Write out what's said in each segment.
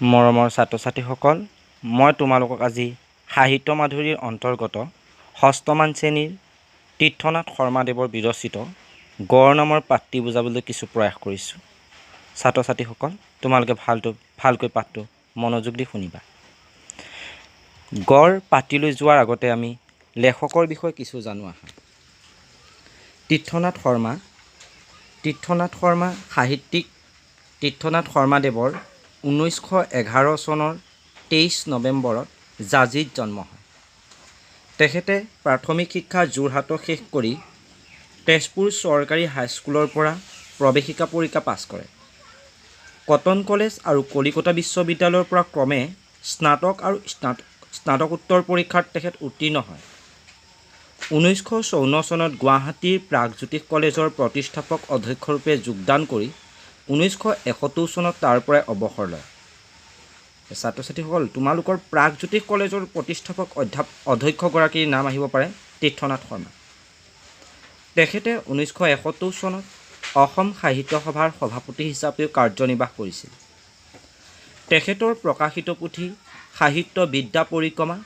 মৰমৰ ছাত্ৰ ছাত্ৰীসকল, মই তোমালোকক আজি সাহিত্য মাধুৰীৰ অন্তৰ্গত ষষ্ঠমান শ্ৰেণীৰ তীৰ্থনাথ শৰ্মাদেৱৰ বিৰচিত গড় নামৰ পাঠটি বুজাবলৈ কিছু প্ৰয়াস কৰিছোঁ। ছাত্ৰ ছাত্ৰীসকল, তোমালোকে ভালকৈ পাঠটো মনোযোগ দি শুনিবা। গড় পাঠটিলৈ যোৱাৰ আগতে আমি লেখকৰ বিষয়ে কিছু জানো আহা। তীৰ্থনাথ শৰ্মা সাহিত্যিক তীৰ্থনাথ শৰ্মাদেৱৰ 1911 চনৰ 23 নৱেম্বৰত জাঁজিত জন্ম হয়। তেখেতে প্ৰাথমিক শিক্ষা যোৰহাটত শেষ কৰি তেজপুৰ চৰকাৰী হাইস্কুলৰ পৰা প্ৰৱেশিকা পৰীক্ষা পাছ কৰে। কটন কলেজ আৰু কলিকতা বিশ্ববিদ্যালয়ৰ পৰা ক্ৰমে স্নাতক আৰু স্নাতকোত্তৰ পৰীক্ষাত তেখেত উত্তীৰ্ণ হয়। 1954 চনত গুৱাহাটীৰ প্ৰাগজ্যোতিষ কলেজৰ প্ৰতিষ্ঠাপক অধ্যক্ষৰূপে যোগদান কৰি 1971 চনত তাৰ পৰাই অৱসৰ লয়। ছাত্ৰ ছাত্ৰীসকল, তোমালোকৰ প্ৰাগজ্যোতিষ কলেজৰ প্ৰতিষ্ঠাপক অধ্যক্ষগৰাকীৰ নাম আহিব পাৰে তীৰ্থনাথ শৰ্মা। তেখেতে 1971 চনত অসম সাহিত্য সভাৰ সভাপতি হিচাপেও কাৰ্যনিৰ্বাহ কৰিছিল। তেখেতৰ প্ৰকাশিত পুথি সাহিত্য বিদ্যা পৰিক্ৰমা,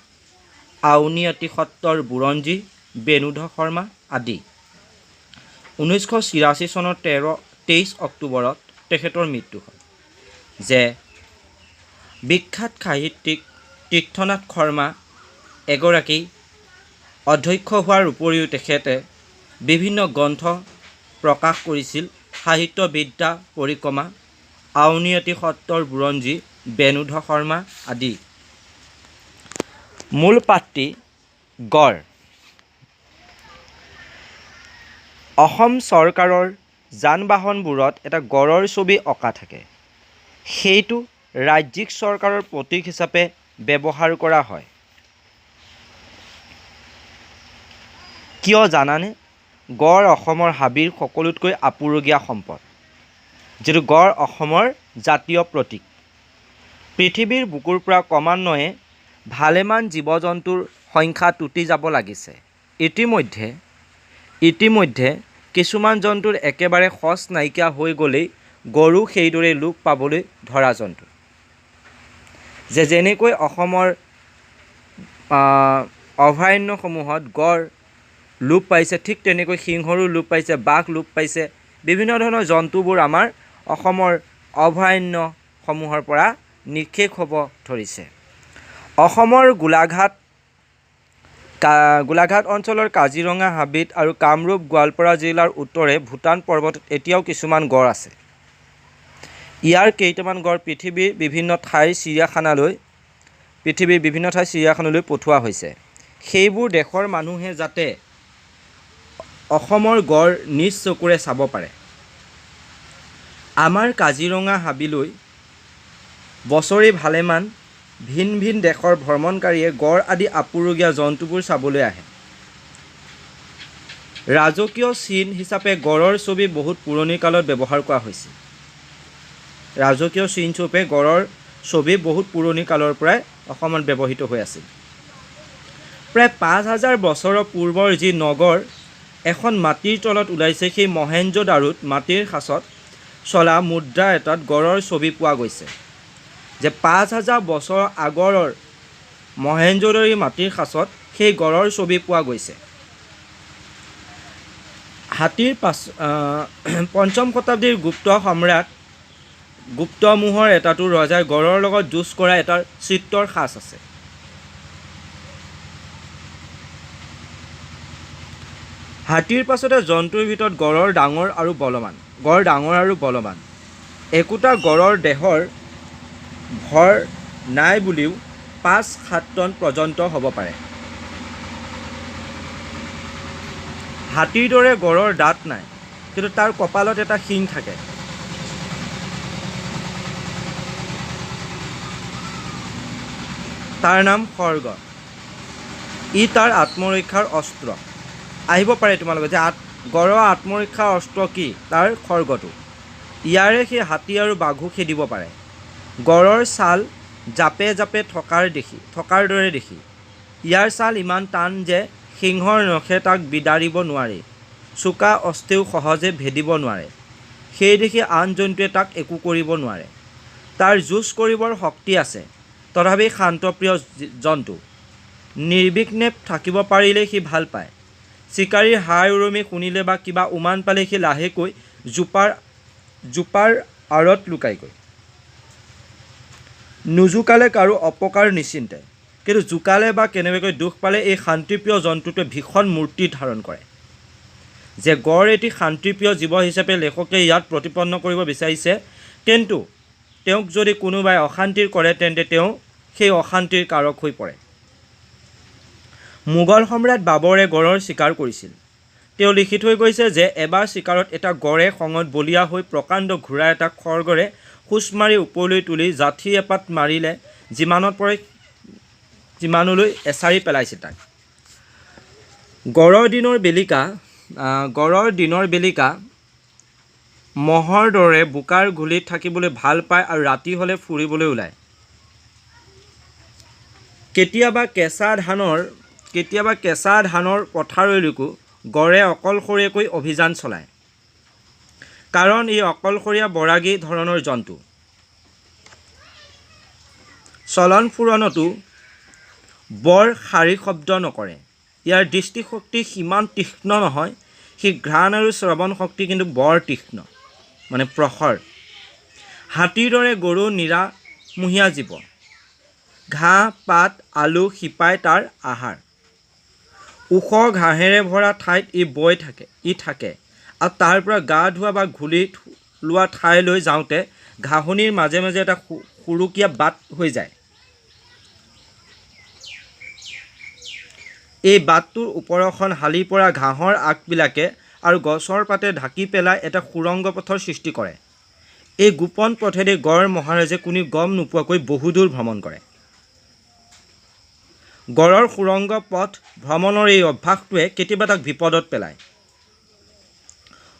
আউনীআটী সত্ৰৰ বুৰঞ্জী, বেণুধৰ শৰ্মা আদি। 1986 চনৰ 23 অক্টোবৰত তেখেতৰ মৃত্যু হয়। যে বিখ্যাত সাহিত্যিক তীৰ্থনাথ শৰ্মা এগৰাকী অধ্যক্ষ হোৱাৰ উপৰিও তেখেতে বিভিন্ন গ্ৰন্থ প্ৰকাশ কৰিছিল। সাহিত্য বিদ্যা পৰিক্ৰমা, আউনীআটী সত্ৰৰ বুৰঞ্জী, বেণুধৰ শৰ্মা আদি। মূল পাঠটি গড়। অসম চৰকাৰৰ যান বাহনবোৰত এটা গড়ৰ ছবি অঁকা থাকে। সেইটো ৰাজ্যিক চৰকাৰৰ প্ৰতীক হিচাপে ব্যৱহাৰ কৰা হয়। কিয় জানানে? গড় অসমৰ হাবিৰ সকলোতকৈ আপুৰুগীয়া সম্পদ, যিটো গড় অসমৰ জাতীয় প্ৰতীক। পৃথিৱীৰ বুকুৰ পৰা ক্ৰমান্বয়ে ভালেমান জীৱ জন্তুৰ সংখ্যা টুটি যাব লাগিছে। ইতিমধ্যে কিছুমান জন্তুৰ একেবাৰে সঁচ নাইকিয়া হৈ গ'লেই গড়ো সেইদৰে লোপ পাবলৈ ধৰা জন্তু। যেনেকৈ অসমৰ অভয়াৰণ্যসমূহত গড় লোপ পাইছে, ঠিক তেনেকৈ সিংহৰো লোপ পাইছে, বাঘ লোপ পাইছে। বিভিন্ন ধৰণৰ জন্তুবোৰ আমাৰ অসমৰ অভয়াৰণ্যসমূহৰ পৰা নিঃশেষ হ'ব ধৰিছে। অসমৰ গোলাঘাট অঞ্চলৰ কাজিৰঙা হাবিত আৰু কামৰূপ গোৱালপাৰা জিলাৰ উত্তৰে ভূটান পৰ্বতত এতিয়াও কিছুমান গড় আছে। ইয়াৰ কেইটামান গড় পৃথিৱীৰ বিভিন্ন ঠাইৰ চিৰিয়াখানালৈ পঠোৱা হৈছে। সেইবোৰ দেশৰ মানুহে যাতে অসমৰ গড় নিজ চকুৰে চাব পাৰে। আমাৰ কাজিৰঙা হাবিলৈ বছৰি ভালেমান ভিন ভিন দেশৰ ভ্ৰমণকাৰীয়ে গড় আদি আপুৰুগীয়া জন্তুবোৰ চাবলৈ আহে। ৰাজকীয় চিন হিচাপে গড়ৰ ছবি বহুত পুৰণি কালত ব্যৱহাৰ কৰা হৈছিল। ৰাজকীয় চিনস্বৰূপে গড়ৰ ছবি বহুত পুৰণি কালৰ পৰাই অসমত ব্যৱহৃত হৈ আছিল। প্ৰায় 5000 বছৰৰ পূৰ্বৰ যি নগৰ এখন মাটিৰ তলত ওলাইছে, সেই মহেঞ্জোদাৰোত মাটিৰ সাঁচত চলা মুদ্ৰা এটাত গড়ৰ ছবি পোৱা গৈছে। যে 5000 বছৰ আগৰ মহেঞ্জোদাৰো মাটিৰ সাঁচত সেই গড়ৰ ছবি পোৱা গৈছে। হাতীৰ 5ম শতাব্দীৰ গুপ্ত সম্ৰাট গুপ্তমোহৰ এটাটো ৰজাই গড়ৰ লগত যুঁজ কৰা এটা চিত্ৰৰ সাঁচ আছে। হাতীৰ পাছতে জন্তুৰ ভিতৰত গড় ডাঙৰ আৰু বলৱান। একোটা গড়ৰ দেহৰ ভৰ নাই বুলিও 5-7 টন পৰ্যন্ত হ'ব পাৰে। হাতীৰ দৰে গড়ৰ দাঁত নাই, কিন্তু তাৰ কপালত এটা শিং থাকে। তাৰ নাম খড়গ। ই তাৰ আত্মৰক্ষাৰ অস্ত্ৰ। আহিব পাৰে তোমালোকে যে গড়ৰ আত্মৰক্ষাৰ অস্ত্ৰ কি? তাৰ খড়গটো। ইয়াৰে সেই হাতী আৰু বাঘো খেদিব পাৰে। গড়ৰ ছাল জাপে জাপে থকাৰ দৰে দেখি। ইয়াৰ ছাল ইমান টান যে সিংহৰ নখে তাক বিদাৰিব নোৱাৰে। চোকা অস্ত্ৰেও সহজে ভেদিব নোৱাৰে। সেই দেখি আন জন্তুৱে তাক একো কৰিব নোৱাৰে। তাৰ যুঁজ কৰিবৰ শক্তি আছে, তথাপি শান্তপ্ৰিয় জন্তু। নিৰ্বিঘ্নে থাকিব পাৰিলে সি ভাল পায়। চিকাৰীৰ হাই উৰুমি শুনিলে বা কিবা উমান পালে সি লাহেকৈ জোপাৰ আঁৰত লুকাইগৈ। নুজুকালে কাৰো অপকাৰ নিশ্চিন্তে, কিন্তু জোকালে বা কেনেবাকৈ দুখ পালে এই শান্তিপ্ৰিয় জন্তুটোৱে ভীষণ মূৰ্তি ধাৰণ কৰে। যে গড় এটি শান্তিপ্ৰিয় জীৱ হিচাপে লেখকে ইয়াত প্ৰতিপন্ন কৰিব বিচাৰিছে, কিন্তু তেওঁক যদি কোনোবাই অশান্তিৰ কৰে তেন্তে তেওঁ সেই অশান্তিৰ কাৰক হৈ পৰে। মোগল সম্ৰাট বাবৰে গড়ৰ চিকাৰ কৰিছিল। তেওঁ লিখি থৈ গৈছে যে এবাৰ চিকাৰত এটা গড়ে খঙত বলিয়া হৈ প্ৰকাণ্ড ঘোঁৰা এটা খৰগৰে খোজ মাৰি ওপৰলৈ তুলি জাঠি এপাত মাৰিলে, যিমানত পৰে সিমানলৈ এছাৰি পেলাইছে তাক। গড়ৰ দিনৰ বেলিকা মহৰ দৰে বোকাৰ গুলিত থাকিবলৈ ভাল পায় আৰু ৰাতি হ'লে ফুৰিবলৈ ওলায়। কেতিয়াবা কেঁচা ধানৰ পথাৰলৈকো গড়ে অকলশৰীয়াকৈ অভিযান চলায়, কাৰণ ই অকলশৰীয়া বৰাগী ধৰণৰ জন্তু। চলন ফুৰণতো বৰ শাৰী শব্দ নকৰে। ইয়াৰ দৃষ্টিশক্তি সিমান তীক্ষ্ণ নহয়, সি ঘ্ৰাণ আৰু শ্ৰৱণ শক্তি কিন্তু বৰ তীক্ষ্ণ, মানে প্ৰখৰ। হাতীৰ দৰে গৰু নিৰামহীয়া জীৱ। ঘাঁহ পাত আলু শিপাই তাৰ আহাৰ। ওখ ঘাঁহেৰে ভৰা ঠাইত ই থাকে আৰু তাৰ পৰা গা ধোৱা বা ঘূলি লোৱা ঠাইলৈ যাওঁতে ঘাঁহনিৰ মাজে মাজে এটা সুৰুকীয়া বাট হৈ যায়। এই বাটটোৰ ওপৰখন হালি পৰা ঘাঁহৰ আগবিলাকে আৰু গছৰ পাতে ঢাকি পেলাই এটা সুৰংগ পথৰ সৃষ্টি কৰে। এই গোপন পথেদি গড় মহাৰাজে কোনো গম নোপোৱাকৈ বহুদূৰ ভ্ৰমণ কৰে। গড়ৰ সুৰংগ পথ ভ্ৰমণৰ এই অভ্যাসটোৱে কেতিয়াবা তাক বিপদত পেলায়।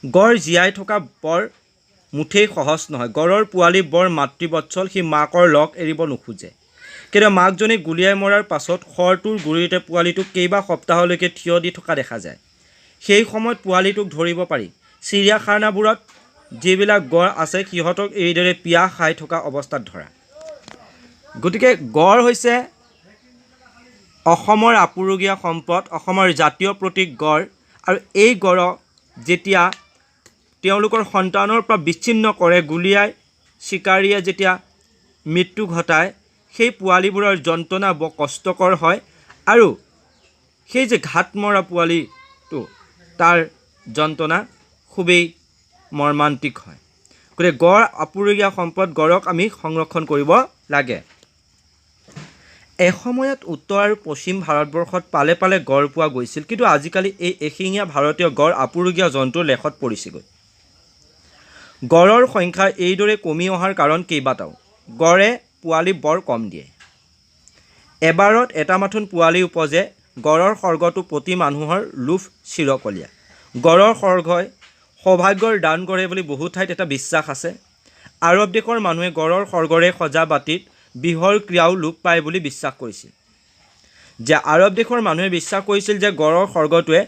গড় জীয়াই থকা বৰ মুঠেই সহজ নহয়। গড়ৰ পোৱালি বৰ মাতৃবৎসল, সি মাকৰ লগ এৰিব নোখোজে। কিন্তু মাকজনীক গুলিয়াই মৰাৰ পাছত খৰটোৰ গুৰিতে পোৱালিটোক কেইবা সপ্তাহলৈকে থিয় দি থকা দেখা যায়। সেই সময়ত পোৱালিটোক ধৰিব পাৰি। চিৰিয়াখানাবোৰত যিবিলাক গড় আছে সিহঁতক এইদৰে পিয়াহ খাই থকা অৱস্থাত ধৰা। গতিকে গড় হৈছে অসমৰ আপুৰুগীয়া সম্পদ, অসমৰ জাতীয় প্ৰতীক গড়। আৰু এই গড়ক যেতিয়া তেওঁলোকৰ সন্তানৰ পৰা বিচ্ছিন্ন কৰে, গুলিয়াই চিকাৰীয়ে যেতিয়া মৃত্যু ঘটায়, সেই পোৱালিবোৰৰ যন্ত্ৰণা বৰ কষ্টকৰ হয়। আৰু সেই যে ঘাট মৰা পোৱালিটো, তাৰ যন্ত্ৰণা খুবেই মৰ্মান্তিক হয়। গতিকে গড় আপুৰুগীয়া সম্পদ, গড়ক আমি সংৰক্ষণ কৰিব লাগে। এসময়ত উত্তৰ আৰু পশ্চিম ভাৰতবৰ্ষত পালে পালে গড় পোৱা গৈছিল, কিন্তু আজিকালি এই এশিঙীয়া ভাৰতীয় গড় আপুৰুগীয়া জন্তুৰ লেখত পৰিছেগৈ। গড়ৰ সংখ্যা এইদৰে কমি অহাৰ কাৰণ কেইবাটাও। গড়ে পোৱালি বৰ কম দিয়ে। এবাৰত এটা মাথোন পোৱালি উপজে। গড়ৰ খৰ্গটো প্ৰতি মানুহৰ লোভ চিৰকলীয়া। গড়ৰ খৰ্গই সৌভাগ্যৰ দান কৰে বুলি বহু ঠাইত এটা বিশ্বাস আছে। আৰৱ দেশৰ মানুহে গড়ৰ খৰ্গৰে সজা বাতিত বিহৰ ক্ৰিয়াও লোপ পায় বুলি বিশ্বাস কৰিছিল। যে গড়ৰ খৰ্গটোৱে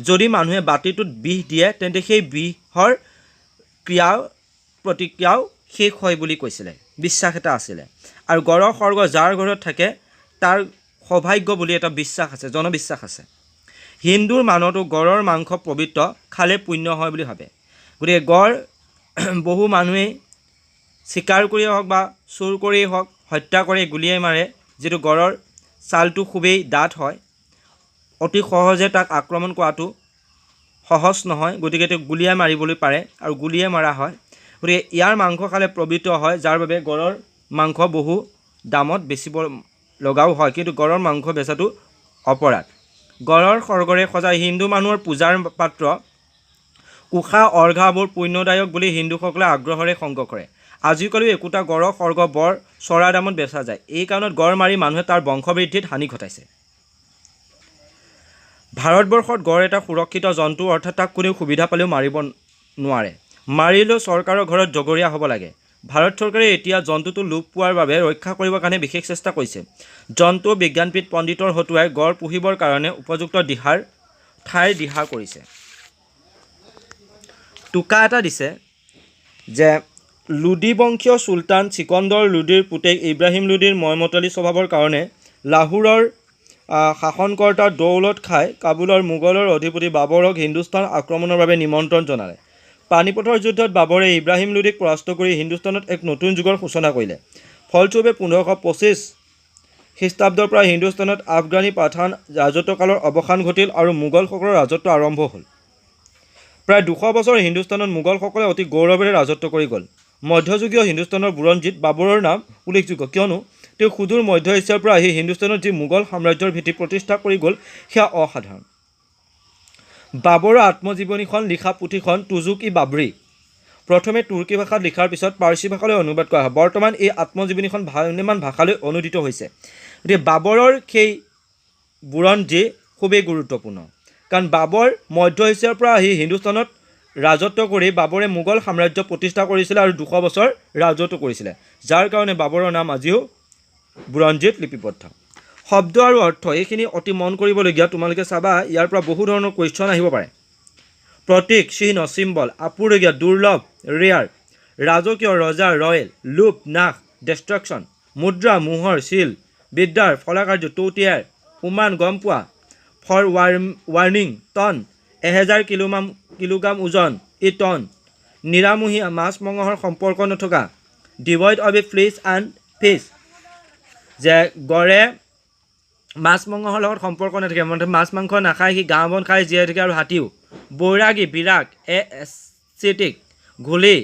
যদি মানুহে বাতিটোত বিহ দিয়ে তেন্তে সেই বিহৰ প্ৰতিক্ৰিয়াও শেষ হয় বুলি কৈছিলে, বিশ্বাস এটা আছিলে। আৰু গড়ৰ খৰ্গ যাৰ ঘৰত থাকে তাৰ সৌভাগ্য বুলি এটা বিশ্বাস আছে, জনবিশ্বাস আছে। হিন্দুৰ মানতো গড়ৰ মাংস পবিত্ৰ, খালে পুণ্য হয় বুলি ভাবে। গতিকে গড় বহু মানুহেই চিকাৰ কৰিয়ে হওক বা চুৰ কৰিয়েই হওক হত্যা কৰি গুলিয়াই মাৰে। যিটো গড়ৰ ছালটো খুবেই ডাঠ হয়, অতি সহজে তাক আক্ৰমণ কৰাটো সহজ নহয়। গতিকে তেওঁক গুলিয়াই মাৰিবলৈ পাৰে আৰু গুলিয়াই মৰা হয়। গতিকে ইয়াৰ মাংস খালে পবিত্ৰ হয়, যাৰ বাবে গড়ৰ মাংস বহু দামত বেচিব লগাও হয়, কিন্তু গড়ৰ মাংস বেচাটো অপৰাধ। গড়ৰ খৰ্গৰে সজা হিন্দু মানুহৰ পূজাৰ পাত্ৰ কুশা অৰ্ঘাবোৰ পুণ্যদায়ক বুলি হিন্দুসকলে আগ্ৰহেৰে সংগ্ৰহ কৰে। আজিকালিও একোটা গড়ৰ খৰ্গ বৰ চৰা দামত বেচা যায়। এই কাৰণত গড় মাৰি মানুহে তাৰ বংশবৃদ্ধিত হানি ঘটাইছে। ভাৰতবৰ্ষত গড় এটা সুৰক্ষিত জন্তু, অৰ্থাৎ তাক কোনেও সুবিধা পালেও মাৰিব নোৱাৰে। মাৰিলেও চৰকাৰৰ ঘৰত জগৰীয়া হ'ব লাগে। ভাৰত চৰকাৰে এতিয়া জন্তুটো লোপ পোৱাৰ বাবে ৰক্ষা কৰিবৰ কাৰণে বিশেষ চেষ্টা কৰিছে। জন্তু বিজ্ঞানবিদ পণ্ডিতৰ হতুৱাই গড় পুহিবৰ কাৰণে উপযুক্ত ঠাইৰ দিহা কৰিছে। টোকা এটা দিছে যে লোদী বংশীয় চুলতান ছিকন্দৰ লোদীৰ পুতেক ইব্ৰাহিম লোদীৰ ময়মতালী স্বভাৱৰ কাৰণে লাহোৰৰ শাসনকৰ্তা দৌলত খাই কাবুলৰ মোগলৰ অধিপতি বাবৰক হিন্দুস্তান আক্ৰমণৰ বাবে নিমন্ত্ৰণ জনালে। পানিপথৰ যুদ্ধত বাবৰে ইব্ৰাহিম লোদীক পৰাস্ত কৰি হিন্দুস্তানত এক নতুন যুগৰ সূচনা কৰিলে। ফলস্বৰূপে 1525 খ্ৰীষ্টাব্দৰ পৰা হিন্দুস্তানত আফগানী পাঠান ৰাজত্বকালৰ অৱসান ঘটিল আৰু মোগলসকলৰ ৰাজত্ব আৰম্ভ হ'ল। প্ৰায় 200 বছৰ হিন্দুস্তানত মোগলসকলে অতি গৌৰৱেৰে ৰাজত্ব কৰি গ'ল। মধ্যযুগীয় হিন্দুস্তানৰ বুৰঞ্জীত বাবৰৰ নাম উল্লেখযোগ্য, কিয়নো তেওঁ সুদূৰ মধ্য এছিয়াৰ পৰা আহি হিন্দুস্তানত যি মোগল সাম্ৰাজ্যৰ ভেটি প্ৰতিষ্ঠা কৰি গ'ল সেয়া অসাধাৰণ। বাবৰৰ আত্মজীৱনীখন লিখা পুথিখন তুজুক-ই-বাবৰী প্ৰথমে তুৰ্কী ভাষাত লিখাৰ পিছত পাৰ্চী ভাষালৈ অনুবাদ কৰা হয়। বৰ্তমান এই আত্মজীৱনীখন ভালেমান ভাষালৈ অনুদিত হৈছে। গতিকে বাবৰৰ সেই বুৰঞ্জী খুবেই গুৰুত্বপূৰ্ণ, কাৰণ বাবৰ মধ্য এছিয়াৰ পৰা আহি হিন্দুস্তানত ৰাজত্ব কৰি বাবৰে মোগল সাম্ৰাজ্য প্ৰতিষ্ঠা কৰিছিলে আৰু 200 বছৰ ৰাজত্ব কৰিছিলে, যাৰ কাৰণে বাবৰৰ নাম আজিও বুৰঞ্জীত লিপিবদ্ধ। শব্দ আৰু অৰ্থ এইখিনি অতি মন কৰিবলগীয়া। তোমালোকে চাবা ইয়াৰ পৰা বহু ধৰণৰ কুৱেশ্যন আহিব পাৰে। প্ৰতীক, চিহ্ন, চিম্বল, আপুৰুগীয়া, দুৰ্লভ, ৰেয়াৰ, ৰাজকীয়, ৰজা, ৰয়েল, লোভ, নাশ, ডিষ্ট্ৰাকশ্যন, মুদ্ৰা, মোহৰ, চিল, বিদ্যাৰ, ফলাকাৰ্য, তৌতিয়াৰ, উমান, গম পোৱা, ফৰ ৱাৰ্ণিং, টন, 1000 কিলোগ্ৰাম ওজন, ই টন, নিৰামহীয়া, মাছ মঙহৰ সম্পৰ্ক নথকা, devoid of a flesh and fish, যে গড়ে মাছ মঙহৰ লগত সম্পৰ্ক নাথাকে, মানে মাছ মাংস নাখায়, সি ঘাঁহ বন খাই জীয়াই থাকে, আৰু হাতীও। বৈৰাগী, বিৰাগ, এস্থেটিক, ঘোলি,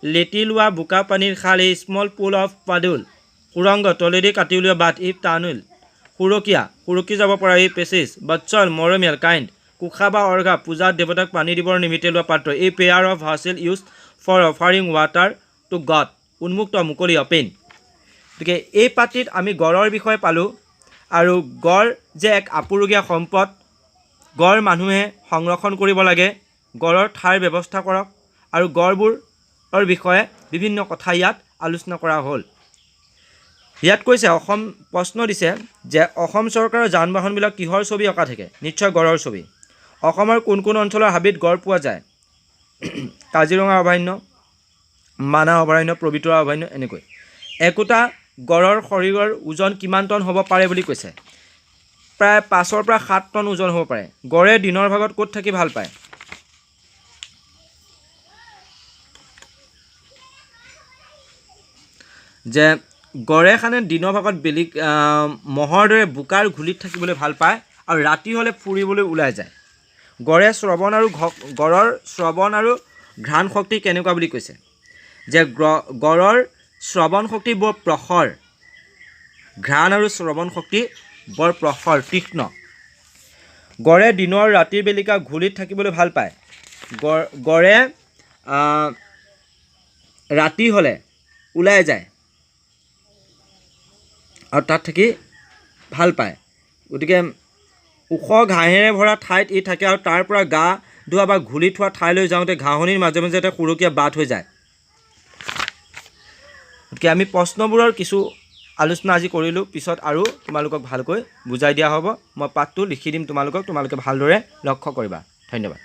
লেটি লোৱা বোকা পানীৰ খাল, এ স্মল পুল অফ পাডুল, সুৰংগ, তলেদি কাটি উলিওৱা বাট, ই টানুল, সুৰকীয়া, সুৰকি যাব পৰা, এই পেচিছ, বৎসল, মৰমীয়াল, কাইণ্ড, কুশা বা অৰ্ঘা, পূজাত দেৱতাক পানী দিবৰ নিমিত্তে লোৱা পাত্ৰ, এই pair of vessel use for offering water to God, উন্মুক্ত, মুকলি, অপেন। গতিকে এই পাত্ৰিত আমি গড়ৰ বিষয়ে পালোঁ, আৰু গড় যে এক আপুৰুগীয়া সম্পদ, গড় মানুহে সংৰক্ষণ কৰিব লাগে, গড়ৰ ঠাইৰ ব্যৱস্থা কৰক, আৰু গড়বোৰৰ বিষয়ে বিভিন্ন কথা ইয়াত আলোচনা কৰা হ'ল। ইয়াত কৈছে প্ৰশ্ন দিছে যে অসম চৰকাৰৰ যান বাহনবিলাক কিহৰ ছবি অঁকা থাকে? নিশ্চয় গড়ৰ ছবি। অসমৰ কোন কোন অঞ্চলৰ হাবিত গড় পোৱা যায়? কাজিৰঙা অভয়াৰণ্য, মানাহ অভয়াৰণ্য, পবিতৰা অভয়াৰণ্য, এনেকৈ। একোটা গড়ৰ শৰীৰৰ ওজন কিমান টন হ'ব পাৰে বুলি কৈছে? প্ৰায় 5 পৰা 7 টন ওজন হ'ব পাৰে। গড়ে দিনৰ ভাগত ক'ত থাকি ভাল পায়? যে গড়ে দিনৰ ভাগত মহৰ দৰে বোকাৰ ঘুলিত থাকিবলৈ ভাল পায়, আৰু ৰাতি হ'লে ফুৰিবলৈ ওলাই যায়। গড়ৰ শ্ৰৱণ আৰু ঘ্ৰাণ শক্তি কেনেকুৱা বুলি কৈছে? যে গড়ৰ শ্ৰৱণ শক্তি বৰ প্ৰখৰ, ঘ্ৰাণ আৰু শ্ৰৱণ শক্তি বৰ প্ৰখৰ, তীক্ষ্ণ। গড়ে দিনৰ ৰাতিৰ বেলিকা ঘুলিত থাকিবলৈ ভাল পায়। গড়ে ৰাতি হ'লে ওলাই যায় আৰু তাত থাকি ভাল পায়। গতিকে ওখ ঘাঁহেৰে ভৰা ঠাইত ই থাকে, আৰু তাৰ পৰা গা ধোৱা বা ঘূলি থোৱা ঠাইলৈ যাওঁতে ঘাঁহনিৰ মাজে মাজে এটা সুৰকীয়া বাট হৈ যায়। গতিকে আমি প্ৰশ্নবোৰৰ কিছু আলোচনা আজি কৰিলোঁ, পিছত আৰু তোমালোকক ভালকৈ বুজাই দিয়া হ'ব। মই পাঠটো লিখি দিম তোমালোকে ভালদৰে লক্ষ্য কৰিবা। ধন্যবাদ।